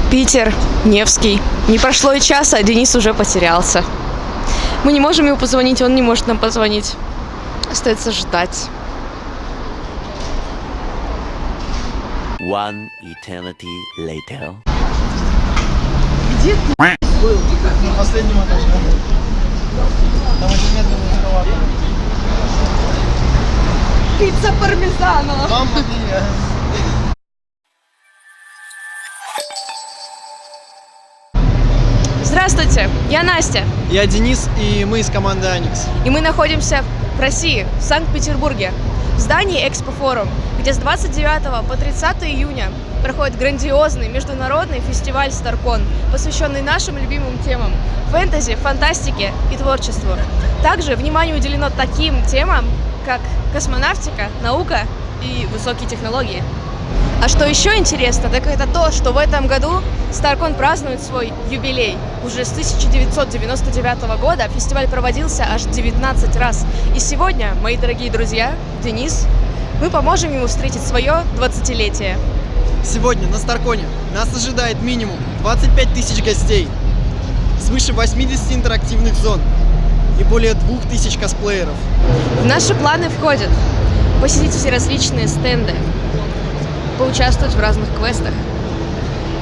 Питер, Невский. Не прошло и часа, а Денис уже потерялся. Мы не можем ему позвонить, он не может нам позвонить. Остается ждать. One eternity later. Где ты был? На последнем этаже. Там очень медленный эскалатор. Пицца пармезано. Мама мия. Здравствуйте, я Настя. Я Денис, и мы из команды Аникс. И мы находимся в России, в Санкт-Петербурге, в здании Экспофорум, где с 29 по 30 июня проходит грандиозный международный фестиваль StarCon, посвященный нашим любимым темам – фэнтези, фантастике и творчеству. Также внимание уделено таким темам, как космонавтика, наука и высокие технологии. А что еще интересно, так это то, что в этом году StarCon празднует свой юбилей. Уже с 1999 года фестиваль проводился аж 19 раз. И сегодня, мои дорогие друзья, Денис, мы поможем ему встретить свое 20-летие. Сегодня на StarCon'е нас ожидает минимум 25 тысяч гостей, свыше 80 интерактивных зон и более 2000 косплееров. В наши планы входит посетить все различные стенды, поучаствовать в разных квестах,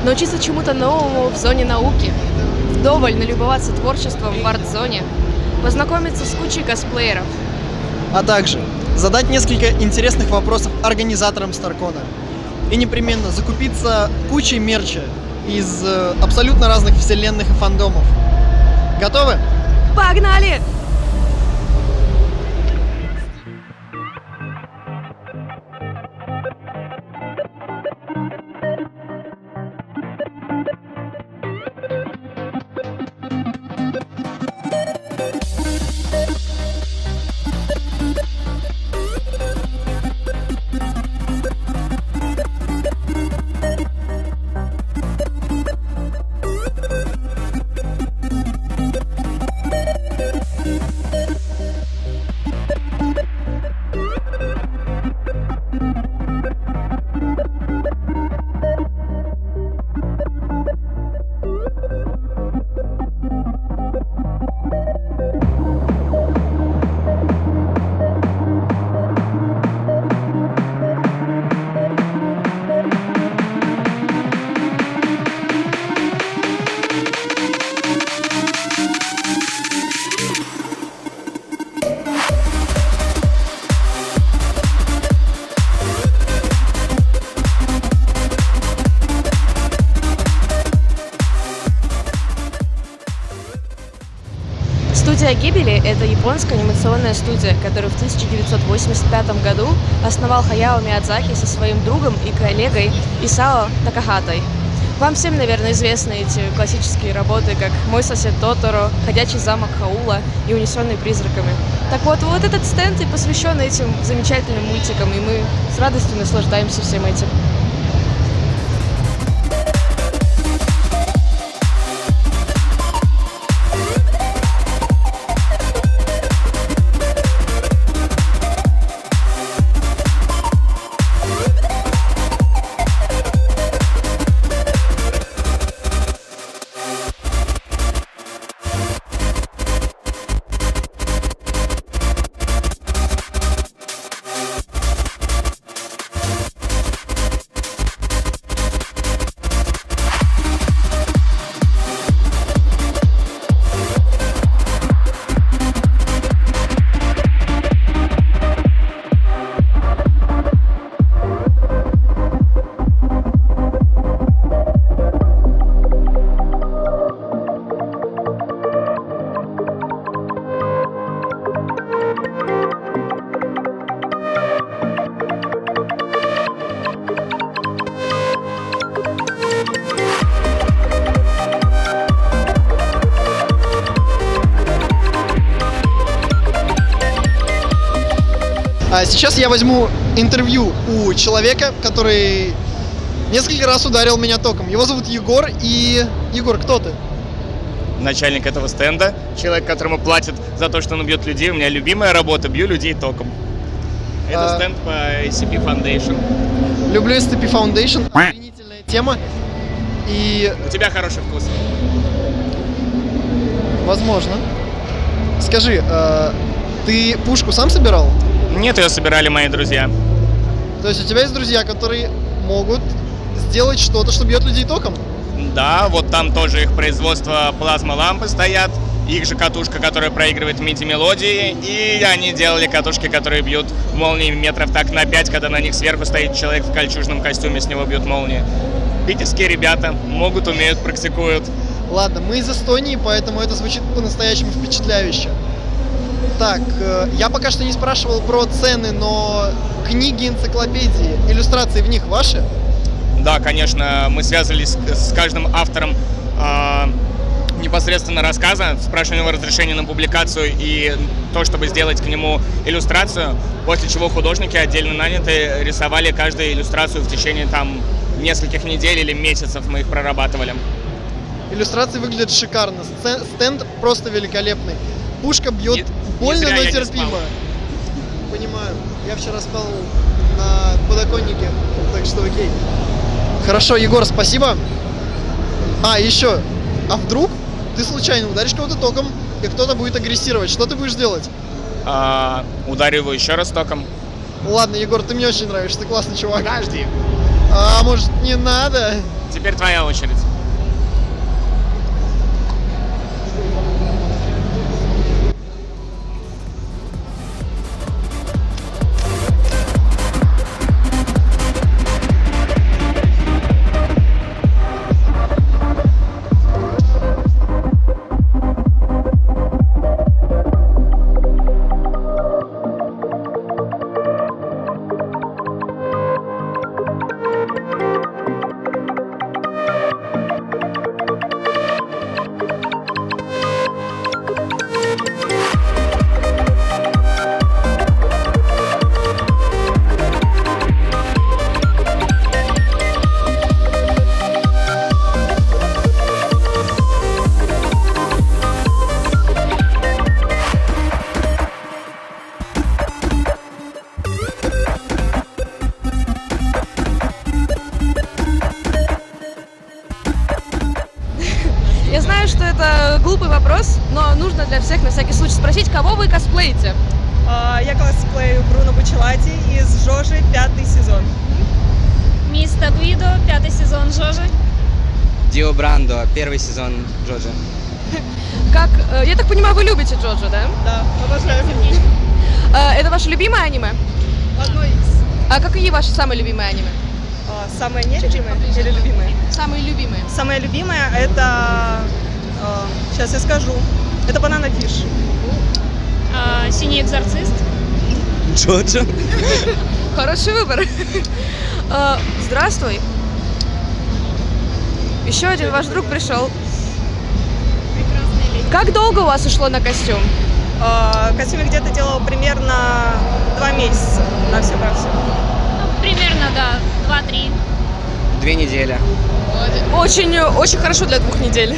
научиться чему-то новому в зоне науки, вдоволь налюбоваться творчеством в арт-зоне, познакомиться с кучей косплееров. А также задать несколько интересных вопросов организаторам StarCon'а и непременно закупиться кучей мерча из абсолютно разных вселенных и фандомов. Готовы? Погнали! Студия Гибели – это японская анимационная студия, которую в 1985 году основал Хаяо Миядзаки со своим другом и коллегой Исао Такахатой. Вам всем, наверное, известны эти классические работы, как «Мой сосед Тоторо», «Ходячий замок Хаула» и «Унесенный призраками». Так вот этот стенд и посвящен этим замечательным мультикам, и мы с радостью наслаждаемся всем этим. А сейчас я возьму интервью у человека, который несколько раз ударил меня током. Его зовут Егор. И Егор, кто ты? Начальник этого стенда, человек, которому платят за то, что он бьет людей. У меня любимая работа — бью людей током. Это стенд по SCP Foundation. Люблю SCP Foundation. Охренительная тема. И, У тебя хороший вкус. возможно. Скажи, ты пушку сам собирал? Нет, ее собирали мои друзья. То есть у тебя есть друзья, которые могут сделать что-то, что бьет людей током? Да, вот там тоже их производство плазма-лампы стоят, их же катушка, которая проигрывает MIDI-мелодии, и они делали катушки, которые бьют молнии метров так на 5, когда на них сверху стоит человек в кольчужном костюме, с него бьют молнии. Питерские ребята могут, умеют, практикуют. Ладно, мы из Эстонии, поэтому это звучит по-настоящему впечатляюще. Так, я пока что не спрашивал про цены, но книги, энциклопедии, иллюстрации в них ваши? Да, конечно, мы связывались с каждым автором непосредственно рассказа, спрашивали его разрешение на публикацию и то, чтобы сделать к нему иллюстрацию, после чего художники отдельно нанятые рисовали каждую иллюстрацию в течение там нескольких недель или месяцев мы их прорабатывали. Иллюстрации выглядят шикарно, стенд просто великолепный. Пушка бьет Не больно, зря но я не терпимо. спал. Понимаю, я вчера спал на подоконнике, так что окей. Хорошо, Егор, спасибо. Еще, а вдруг ты случайно ударишь кого-то током, и кто-то будет агрессировать, что ты будешь делать? Ударю его еще раз током. Ладно, Егор, ты мне очень нравишься, ты классный чувак. Подожди. А может, не надо? Теперь твоя очередь. Я знаю, что это глупый вопрос, но нужно для всех на всякий случай спросить, кого вы косплеите? Я косплею Бруно Бучелати из Жожи, 5-й сезон. Миста Гвидо, 5-й сезон Жожи. Дио Брандо, 1-й сезон Джоджо. Я так понимаю, вы любите Джоджо, да? Да, обожаю. Это ваше любимое аниме? Одно из. А какие ваши самые любимые аниме? Самое нелюбимое или любимое? Самые любимые. Самое любимое это, сейчас я скажу, это Банана Фиш. Синий экзорцист. Джоджо? Хороший выбор. Здравствуй. Еще один ваш друг пришел. Прекрасная леди. Как долго у вас ушло на костюм? Костюме где-то делала примерно 2 месяца на все про все. Примерно, да, 2-3. 2 недели. Очень хорошо для 2 недель.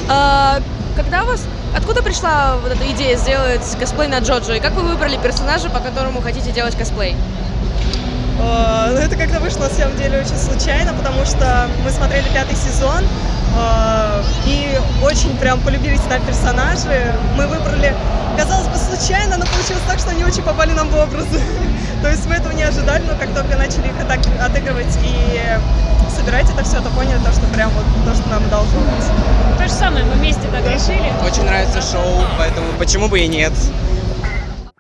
Когда у вас... Откуда пришла вот эта идея сделать косплей на Джоджо? И как вы выбрали персонажа, по которому хотите делать косплей? Это как-то вышло, на самом деле, очень случайно, потому что мы смотрели 5-й сезон и очень прям полюбились на персонажи. Мы выбрали, казалось бы, случайно, но получилось так, что они очень попали нам в образы. То есть мы этого не ожидали, но как только начали их отыгрывать и собирать это все, то поняли, то, что прям вот то, что нам должно быть. То же самое, мы вместе так решили. Очень нравится шоу, поэтому почему бы и нет.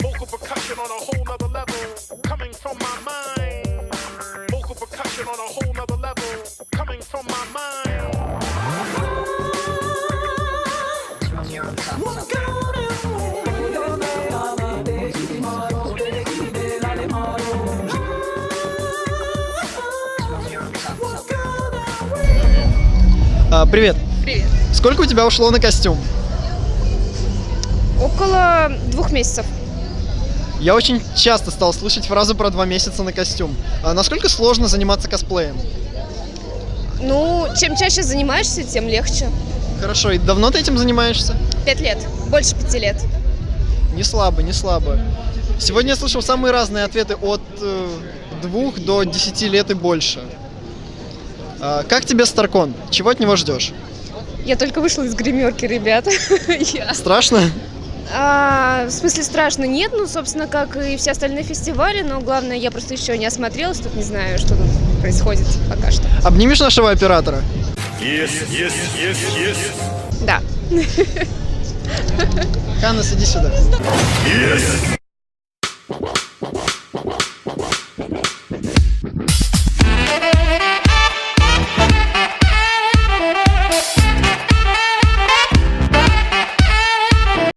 Vocal percussion on a whole nother level, coming from my mind. Vocal percussion on a whole nother level, coming from my mind. Привет. Привет. Сколько у тебя ушло на костюм? Около 2 месяцев. Я очень часто стал слышать фразу про 2 месяца на костюм. Насколько сложно заниматься косплеем? Ну, чем чаще занимаешься, тем легче. Хорошо, и давно ты этим занимаешься? 5 лет. Больше 5 лет. Не слабо, не слабо. Сегодня я слышал самые разные ответы от 2 до 10 лет и больше. Как тебе Старкон? Чего от него ждешь? Я только вышла из гримерки, ребята. Страшно? В смысле страшно нет, ну, собственно, как и все остальные фестивали, но главное, я просто еще не осмотрелась, тут не знаю, что тут происходит пока что. Обнимешь нашего оператора? Да. Ханнес, иди сюда.